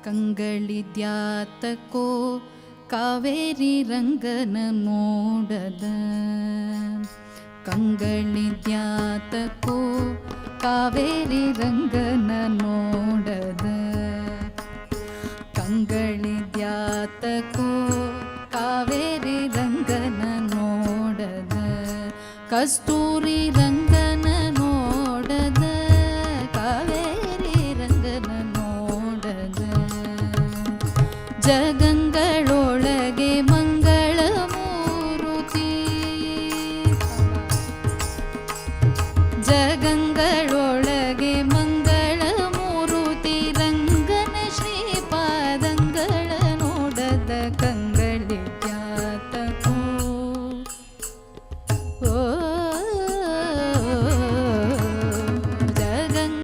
ಕಂಗಳಿದ್ಯಾತಕೋ ಕಾವೇರಿ ರಂಗನ ನೋಡದ, ಕಂಗಳಿದ್ಯಾತಕೋ ಕಾವೇರಿ ರಂಗನ ನೋಡದ, ಕಂಗಳಿದ್ಯಾತಕೋ ಕಾವೇರಿ ರಂಗನ ನೋಡದ, ಕಸ್ತೂರಿ ರಂಗನ ನೋಡದ, ಕಾವೇರಿ ರಂಗನ ನೋಡದ, ಜಗಂಗಳೋ